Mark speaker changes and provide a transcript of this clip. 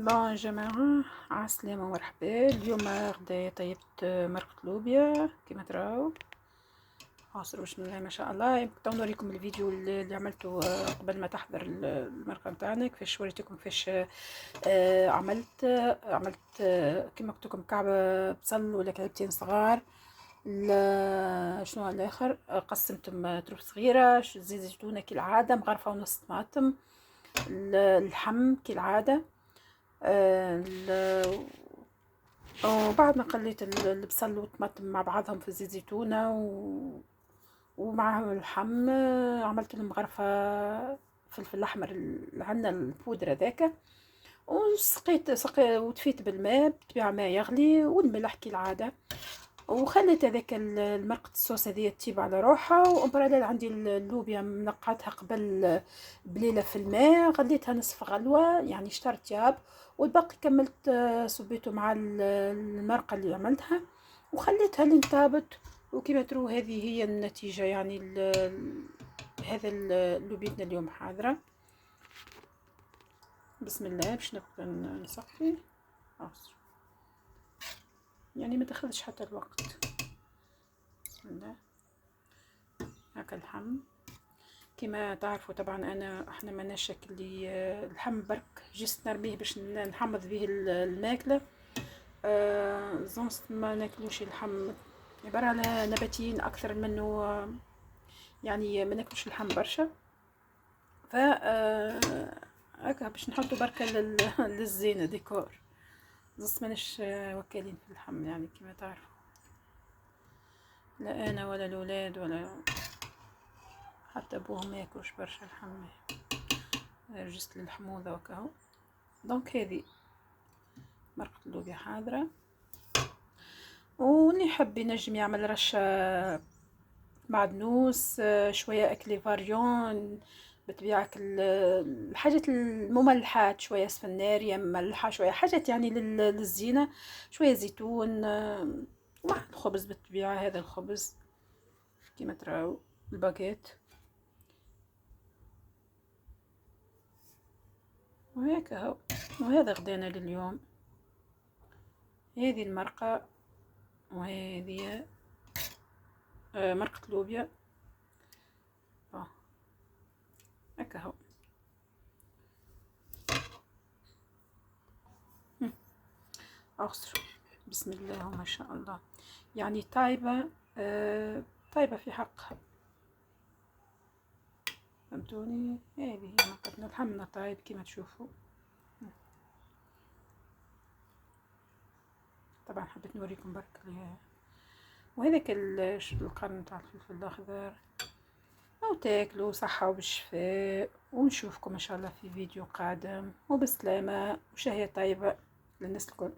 Speaker 1: يا جماعة عالسلامة ومرحبا. اليوم غدا طيبت مرقة لوبيا كما تراو. عصر بسم الله ما شاء الله. يمكن تو نوريكم الفيديو اللي عملته قبل ما تحضر المرقة نتاعنا، كيفاش وريتكم كيفاش عملت كما قلت لكم كعبة بصل ولا كعبتين صغار. شنو الاخر، قسمتهم تروب صغيرة، زيت زيتونة كالعادة، مغرفة ونص طماطم، اللحم كالعادة. وبعد ما قليت البصل والطماطم مع بعضهم في زيت زيتونة ومعهم اللحم، عملت لهم غرفة فلفل أحمر اللي عندنا البودرة ذاك، سقي وتفيت بالماء بطبيعة ما يغلي والملح كالعادة، وخليت هذاك المرقة الصوص هذه تطيب على روحها. وباراليل عندي اللوبيا منقعتها قبل بليلة في الماء، غليتها نصف غلوة يعني شطر طياب، والباقي كملت صبيته مع المرقة اللي عملتها وخليتها لين طابت. وكما تروا هذه هي النتيجة، يعني هذا اللوبيتنا اليوم حاضرة. بسم الله باش نبقى نصفي يعني ما تاخذش حتى الوقت. بسم الله. هكا اللحم كما تعرفوا طبعا احنا ما نشك اللي اللحم برك جست نرميه باش نحمض به الماكله. زونس ما ناكلوش اللحم، عباره على نباتيين اكثر منه، يعني ما ناكلوش اللحم برشا. ف هكا باش نحطوا بركه للزينه ديكور. زونس ماناش وكالين في اللحم يعني كما تعرفوا، لا انا ولا الاولاد ولا حتى ابوهم ما ياكلوش برشا اللحم، جست للحموضه وكاهو. دونك هذه مرقة اللوبيا حاضرة. واللي يحب ينجم يعمل رشة معدنوس، شوية أكلي فاريون بطبيعة الحاجات المملحات، شوية سفنارية مملحة، شوية حاجات يعني للزينة، شوية زيتون، ومع الخبز بالطبيعة. هذا الخبز كما تراو الباكيت، وهيك اهو. وهذا غدانا لليوم، هذه المرقة وهذه مرقة لوبيا هكا اهو. أغسر بسم الله وما شاء الله، يعني طايبة، طايبة في حقها، فهمتوني. هذه هي مرقتنا، لحمنا طايب كما تشوفوا. طبعا حبيت نوريكم برك وهذاك القرن تاع الفلفل الأخضر. أو تاكلوا صحة وبالشفاء، ونشوفكم إن شاء الله في فيديو قادم، وبسلامة وشهية طيبة للناس الكل.